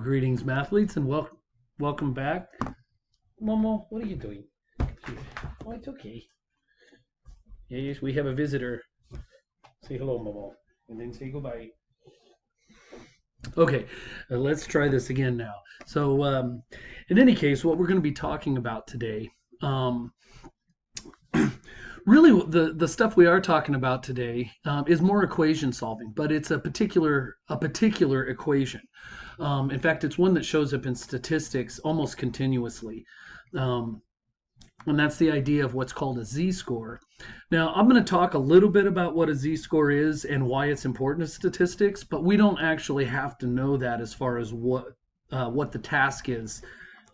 Greetings, mathletes, and welcome back. Momo, what are you doing? Oh, it's okay. Yes, we have a visitor. Say hello, Momo, and then say goodbye. Okay, let's try this again now. So, in any case, what we're going to be talking about today, um, really, the stuff we are talking about today is more equation solving, but it's a particular equation. In fact, it's one that shows up in statistics almost continuously. Um, and that's the idea of what's called a z-score. Now, I'm going to talk a little bit about what a z-score is and why it's important to statistics, but we don't actually have to know that as far as what the task is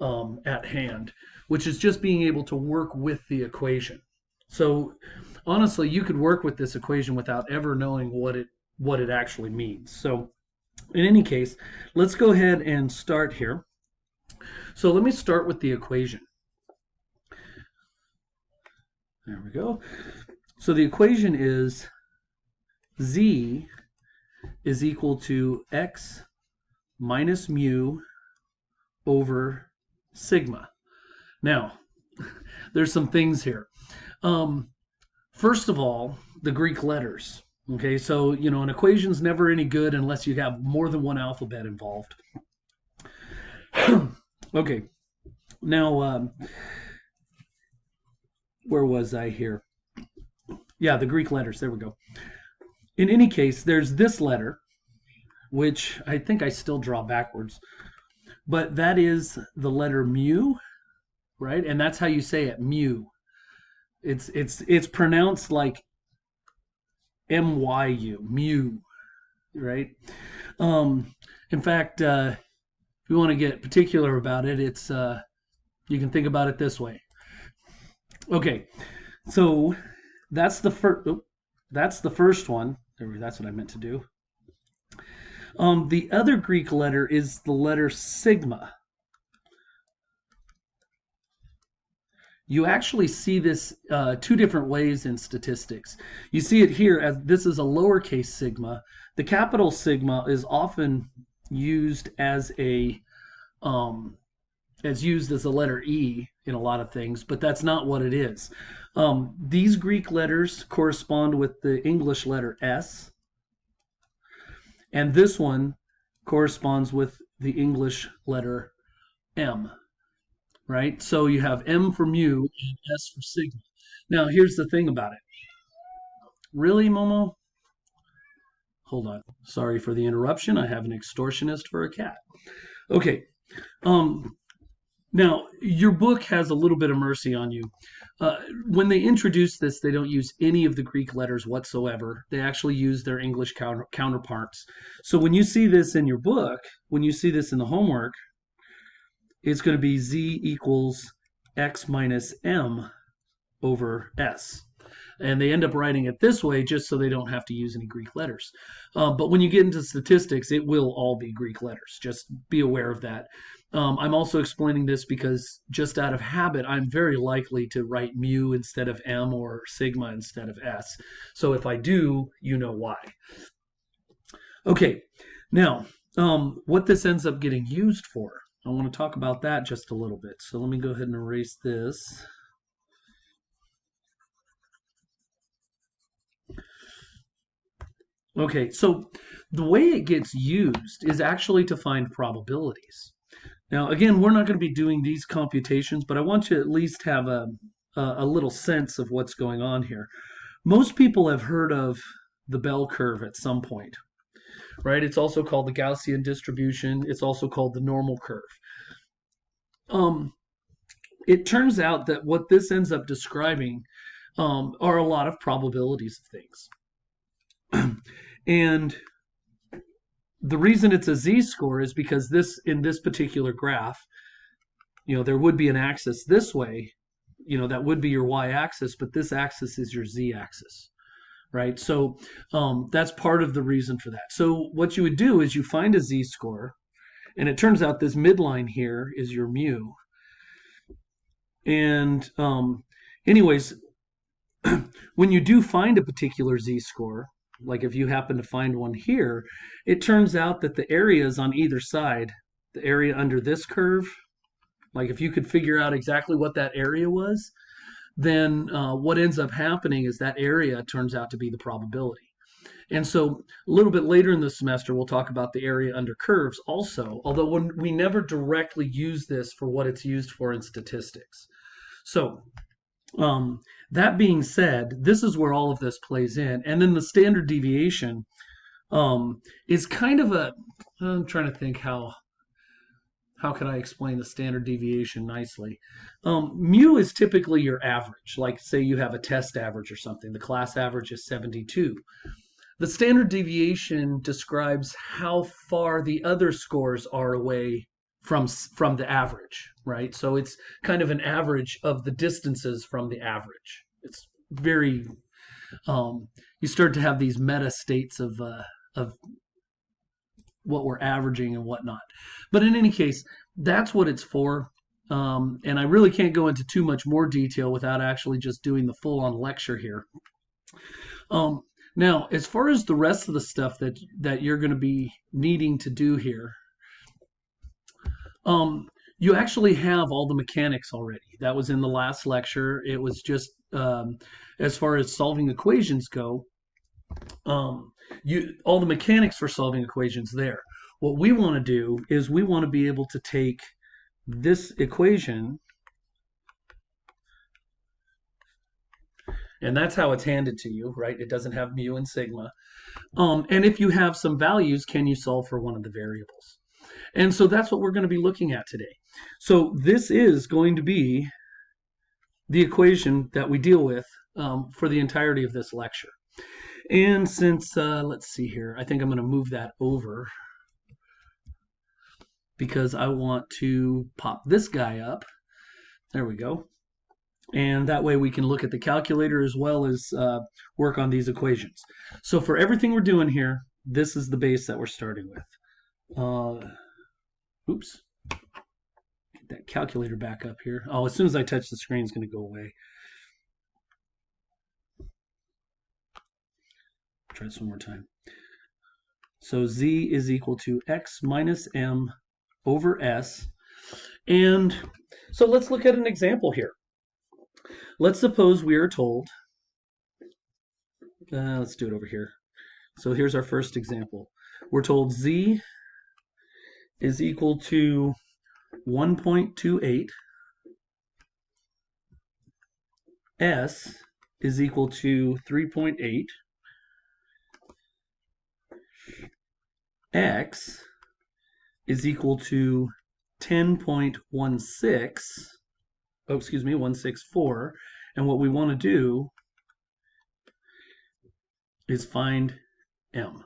at hand, which is just being able to work with the equation. So, honestly, you could work with this equation without ever knowing what it actually means. So, in any case, let's go ahead and start here. So let me start with the equation. There we go. So the equation is z is equal to x minus mu over sigma. Now, there's some things here. First of all, the Greek letters. Okay, so an equation's never any good unless you have more than one alphabet involved. Okay, now where was I here? Yeah, the Greek letters. There we go. In any case, there's this letter, which I think I still draw backwards, but that is the letter mu, right? And that's how you say it, mu. It's pronounced like MYU, mu, right? In fact, if you want to get particular about it, it's you can think about it this way. Okay, so that's the first. That's the first one. That's what I meant to do. The other Greek letter is the letter sigma. You actually see this two different ways in statistics. You see it here as this is a lowercase sigma. The capital sigma is often used as used as a letter E in a lot of things, but that's not what it is. These Greek letters correspond with the English letter S, and this one corresponds with the English letter M, right? So you have M for mu and S for sigma. Now, here's the thing about it. Really, Momo? Hold on. Sorry for the interruption. I have an extortionist for a cat. Okay. Now, your book has a little bit of mercy on you. When they introduce this, they don't use any of the Greek letters whatsoever. They actually use their English counterparts. So when you see this in your book, when you see this in the homework, it's going to be z equals x minus m over s. And they end up writing it this way just so they don't have to use any Greek letters. But when you get into statistics, it will all be Greek letters. Just be aware of that. I'm also explaining this because just out of habit, I'm very likely to write mu instead of m or sigma instead of s. So if I do, you know why. Okay, now what this ends up getting used for, I want to talk about that just a little bit. So let me go ahead and erase this. Okay, so the way it gets used is actually to find probabilities. Now, again, we're not going to be doing these computations, but I want you to at least have a little sense of what's going on here. Most people have heard of the bell curve at some point, right? It's also called the Gaussian distribution. It's also called the normal curve. It turns out that what this ends up describing are a lot of probabilities of things. And the reason it's a z-score is because in this particular graph, there would be an axis this way, that would be your y-axis, but this axis is your z-axis, right? So that's part of the reason for that. So what you would do is you find a z-score, and it turns out this midline here is your mu. And anyways, when you do find a particular z-score, like if you happen to find one here, it turns out that the areas on either side, the area under this curve, like if you could figure out exactly what that area was, then what ends up happening is that area turns out to be the probability. And so a little bit later in the semester, we'll talk about the area under curves also, although we never directly use this for what it's used for in statistics. So that being said, this is where all of this plays in. And then the standard deviation is kind of a, I'm trying to think how can I explain the standard deviation nicely? Mu is typically your average. Like say you have a test average or something. The class average is 72. The standard deviation describes how far the other scores are away from the average, right? So it's kind of an average of the distances from the average. It's very you start to have these meta states of what we're averaging and whatnot. But in any case, that's what it's for. And I really can't go into too much more detail without actually just doing the full-on lecture here. Now, as far as the rest of the stuff that you're going to be needing to do here, you actually have all the mechanics already. That was in the last lecture. It was just as far as solving equations go, all the mechanics for solving equations there. What we want to do is we want to be able to take this equation, and that's how it's handed to you, right? It doesn't have mu and sigma. And if you have some values, can you solve for one of the variables? And so that's what we're going to be looking at today. So this is going to be the equation that we deal with for the entirety of this lecture. And since, let's see here, I think I'm going to move that over because I want to pop this guy up. There we go. And that way we can look at the calculator as well as work on these equations. So for everything we're doing here, this is the base that we're starting with. Oops. Get that calculator back up here. Oh, as soon as I touch the screen, it's going to go away. Try this one more time. So z is equal to x minus m over s. And so let's look at an example here. Let's suppose we are told, let's do it over here. So here's our first example. We're told z is equal to 1.28, s is equal to 3.8, x is equal to 10.16, oh, excuse me, 164, and what we want to do is find m.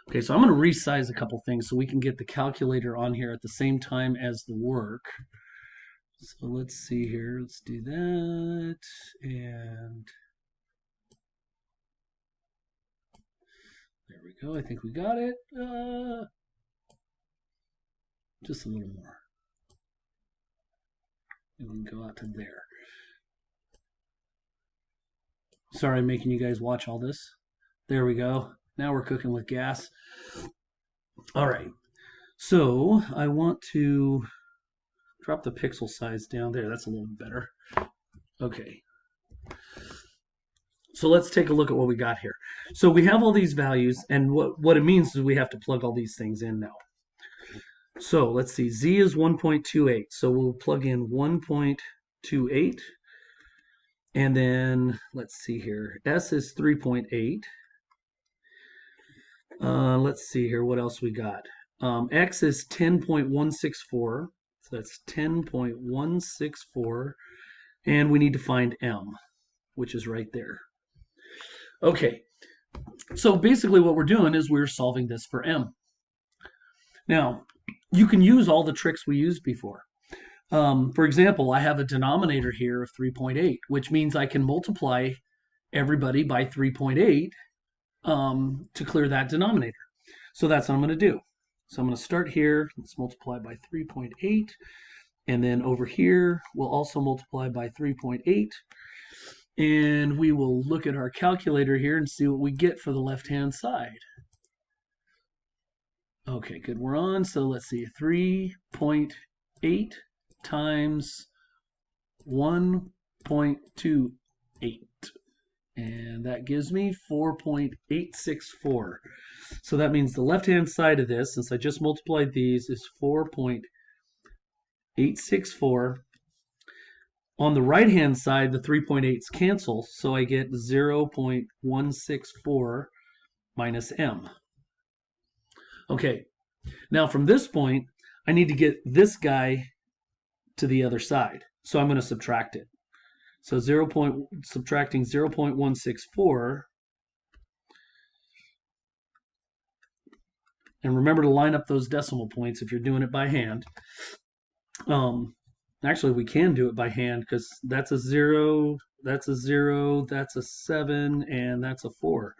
Okay, so I'm going to resize a couple things so we can get the calculator on here at the same time as the work. So let's see here, let's do that, and there we go, I think we got it. Just a little more. And we can go out to there. Sorry I'm making you guys watch all this. There we go. Now we're cooking with gas. All right. So I want to drop the pixel size down there. That's a little better. Okay. So let's take a look at what we got here. So we have all these values, and what it means is we have to plug all these things in now. So let's see, z is 1.28, so we'll plug in 1.28, and then let's see here, s is 3.8. Let's see here, what else we got? X is 10.164, so that's 10.164, and we need to find m, which is right there. Okay, so basically what we're doing is we're solving this for m. Now, you can use all the tricks we used before. For example, I have a denominator here of 3.8, which means I can multiply everybody by 3.8 to clear that denominator. So that's what I'm going to do. So I'm going to start here. Let's multiply by 3.8. And then over here, we'll also multiply by 3.8. And we will look at our calculator here and see what we get for the left-hand side. Okay, good, we're on. So let's see, 3.8 times 1.28. And that gives me 4.864. So that means the left-hand side of this, since I just multiplied these, is 4.864. On the right-hand side, the 3.8's cancel, so I get 0.164 minus m. Okay, now from this point, I need to get this guy to the other side. So I'm going to subtract it. So subtracting 0.164. And remember to line up those decimal points if you're doing it by hand. Actually, we can do it by hand because that's a 0, that's a 0, that's a 7, and that's a 4.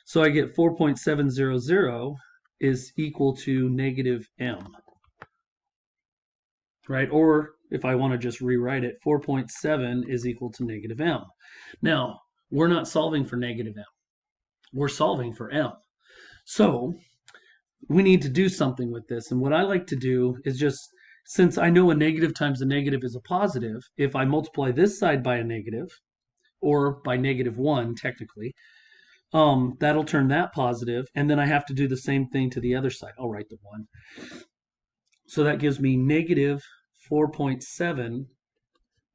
So I get 4.700 is equal to negative m. Right? Or if I want to just rewrite it, 4.7 is equal to negative m. Now, we're not solving for negative m. We're solving for m. So we need to do something with this. And what I like to do is just, since I know a negative times a negative is a positive, if I multiply this side by a negative, or by -1 technically, that'll turn that positive, and then I have to do the same thing to the other side. I'll write the 1. So that gives me negative 4.7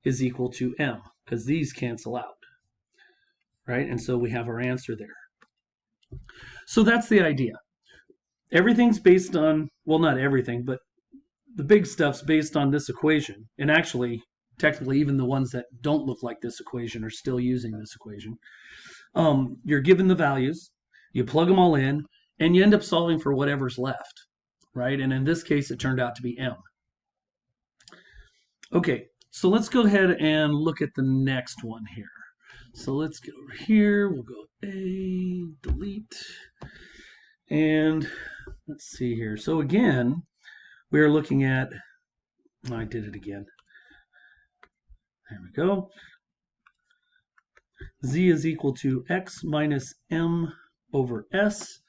is equal to m, because these cancel out, right? And so we have our answer there. So that's the idea. Everything's based on, well, not everything, but the big stuff's based on this equation. And actually, technically, even the ones that don't look like this equation are still using this equation. You're given the values, you plug them all in, and you end up solving for whatever's left, right? And in this case, it turned out to be m. Okay, so let's go ahead and look at the next one here. So let's get over here. We'll go A, delete, and let's see here. So again, we're looking at, I did it again. There we go. Z is equal to x minus m over s.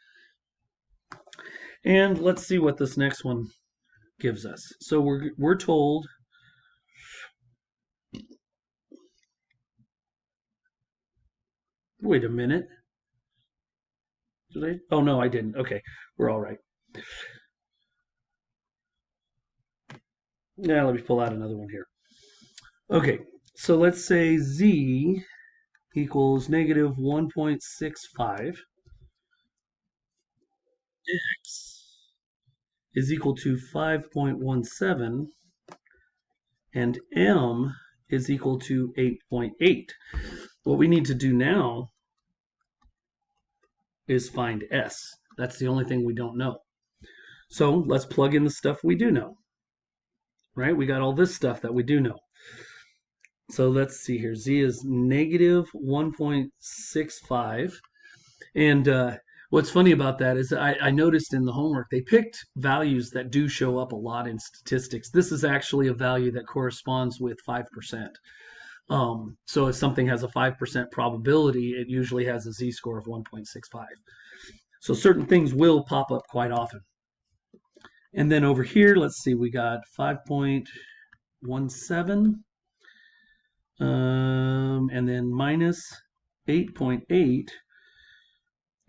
And let's see what this next one gives us. So we're told wait a minute. Did I? Oh, no, I didn't. Okay, we're all right. Now let me pull out another one here. Okay, so let's say z equals negative 1.65. X is equal to 5.17. And m is equal to 8.8. What we need to do now is find s. That's the only thing we don't know. So let's plug in the stuff we do know. Right? We got all this stuff that we do know. So let's see here. Z is negative 1.65. And what's funny about that is I noticed in the homework they picked values that do show up a lot in statistics. This is actually a value that corresponds with 5%. So if something has a 5% probability, it usually has a z-score of 1.65. So certain things will pop up quite often. And then over here, let's see, we got 5.17, and then minus 8.8,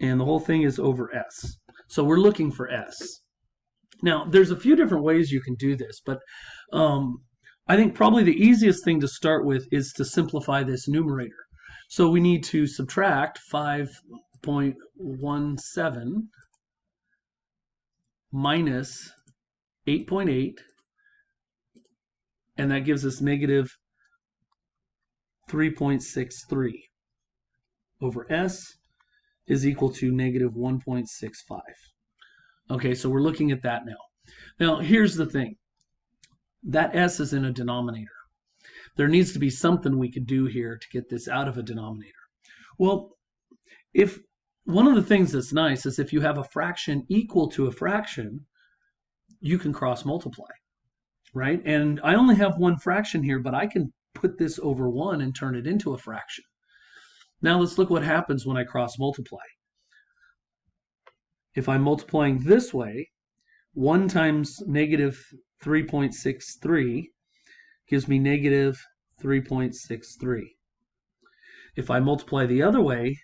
and the whole thing is over s. So we're looking for s. Now, there's a few different ways you can do this, but I think probably the easiest thing to start with is to simplify this numerator. So we need to subtract 5.17 minus 8.8, and that gives us negative 3.63 over s is equal to negative 1.65. Okay, so we're looking at that now. Now, here's the thing. That s is in a denominator. There needs to be something we could do here to get this out of a denominator. Well, if one of the things that's nice is if you have a fraction equal to a fraction, you can cross multiply, right? And I only have one fraction here, but I can put this over 1 and turn it into a fraction. Now let's look what happens when I cross multiply. If I'm multiplying this way, 1 times negative 3.63 gives me negative 3.63. If I multiply the other way,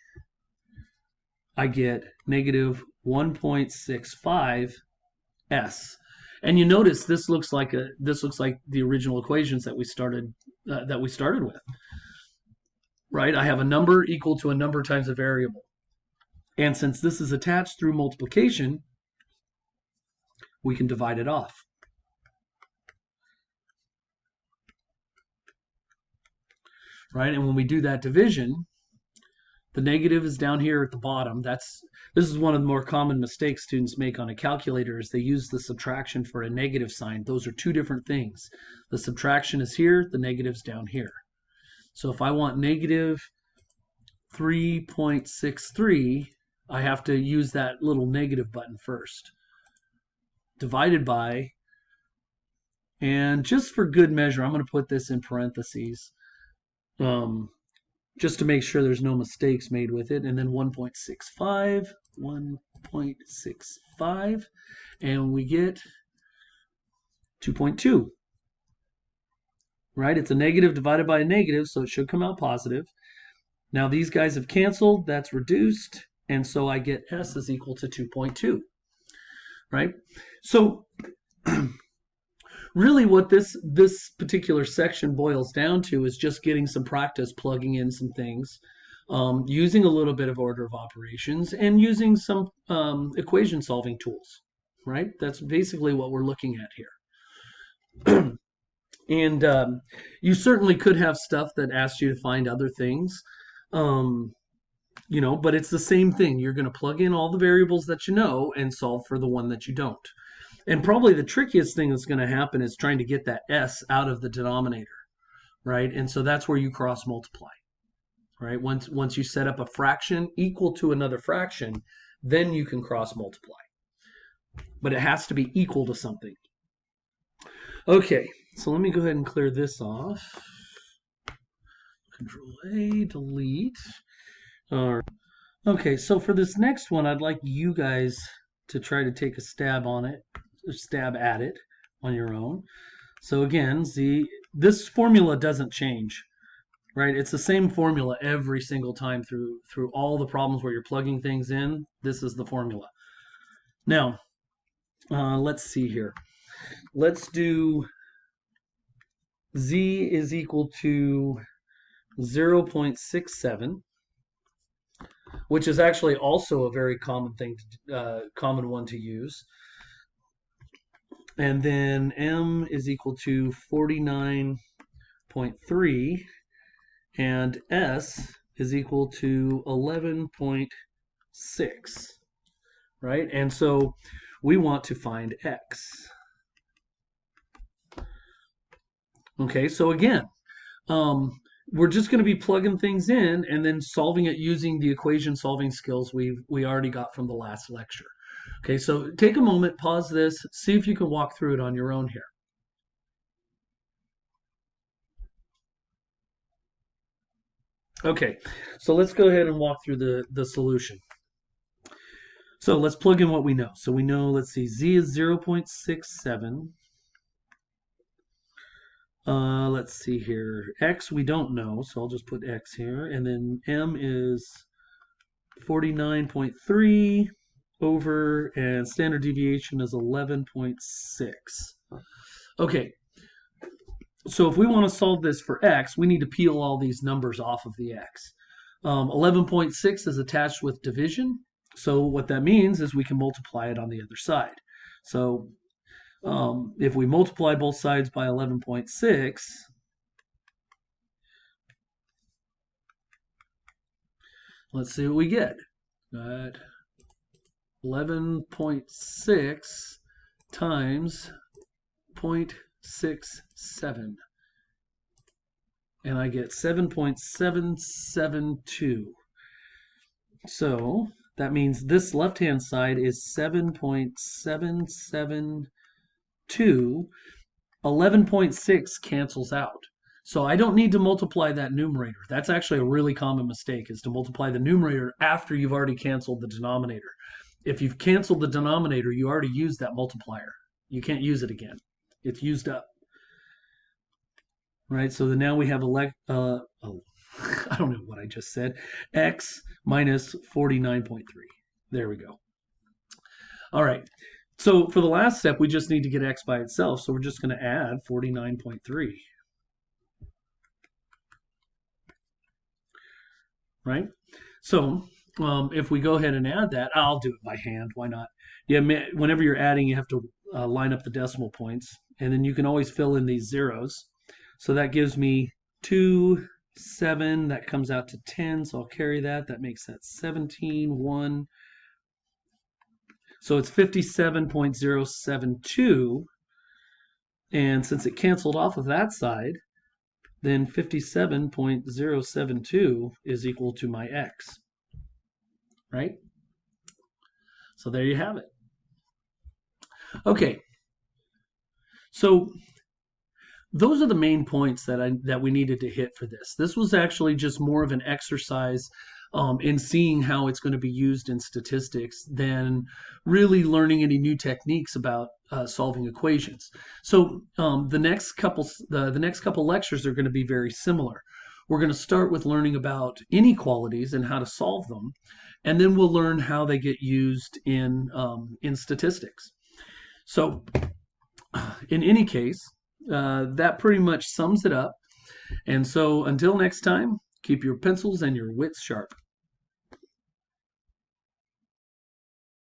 I get negative 1.65 s. And you notice this looks like the original equations that we started with, right? I have a number equal to a number times a variable. And since this is attached through multiplication, we can divide it off. Right? And when we do that division, the negative is down here at the bottom. This is one of the more common mistakes students make on a calculator is they use the subtraction for a negative sign. Those are two different things. The subtraction is here, the negative's down here. So if I want negative 3.63, I have to use that little negative button first. Divided by, and just for good measure, I'm going to put this in parentheses. Just to make sure there's no mistakes made with it, and then 1.65, and we get 2.2. Right? It's a negative divided by a negative, so it should come out positive. Now these guys have canceled, that's reduced, and so I get S is equal to 2.2. Right? So really what this particular section boils down to is just getting some practice plugging in some things, using a little bit of order of operations, and using some equation solving tools, right? That's basically what we're looking at here. And you certainly could have stuff that asks you to find other things, but it's the same thing. You're going to plug in all the variables that you know and solve for the one that you don't. And probably the trickiest thing that's going to happen is trying to get that s out of the denominator, right? And so that's where you cross multiply, right? Once you set up a fraction equal to another fraction, then you can cross multiply. But it has to be equal to something. Okay, so let me go ahead and clear this off. Control A, delete. All right. Okay, so for this next one, I'd like you guys to try to take a stab at it on your own. So again, this formula doesn't change, right? It's the same formula every single time through all the problems where you're plugging things in. This is the formula. Now, let's see here. Let's do z is equal to 0.67, which is actually also a very common one to use. And then m is equal to 49.3, and s is equal to 11.6, right? And so we want to find x. Okay, so again, we're just going to be plugging things in and then solving it using the equation solving skills we already got from the last lecture. Okay, so take a moment, pause this, see if you can walk through it on your own here. Okay, so let's go ahead and walk through the solution. So let's plug in what we know. So we know, let's see, z is 0.67. Let's see here. X we don't know, so I'll just put X here. And then M is 49.3 over, and standard deviation is 11.6. Okay, so if we want to solve this for X, we need to peel all these numbers off of the X. 11.6 is attached with division, so what that means is we can multiply it on the other side. So if we multiply both sides by 11.6, let's see what we get. Got 11.6 times 0.67. And I get 7.772. So that means this left-hand side is 7.772. 11.6 cancels out. So I don't need to multiply that numerator. That's actually a really common mistake, is to multiply the numerator after you've already canceled the denominator. if you've canceled the denominator, you already used that multiplier. You can't use it again. It's used up. Right, so now we have I don't know what I just said, x minus 49.3. There we go. All right, so for the last step, we just need to get x by itself, so we're just going to add 49.3. Right, so if we go ahead and add that, I'll do it by hand, why not? Yeah, whenever you're adding, you have to line up the decimal points, and then you can always fill in these zeros. So that gives me 2, 7, that comes out to 10, so I'll carry that. That makes that 17, 1. So it's 57.072. And since it canceled off of that side, then 57.072 is equal to my x. Right? So there you have it. Okay. So those are the main points that we needed to hit for this. This was actually just more of an exercise in seeing how it's going to be used in statistics than really learning any new techniques about solving equations. So the next couple lectures are going to be very similar. We're going to start with learning about inequalities and how to solve them, and then we'll learn how they get used in statistics. So in any case, that pretty much sums it up. And so until next time, keep your pencils and your wits sharp.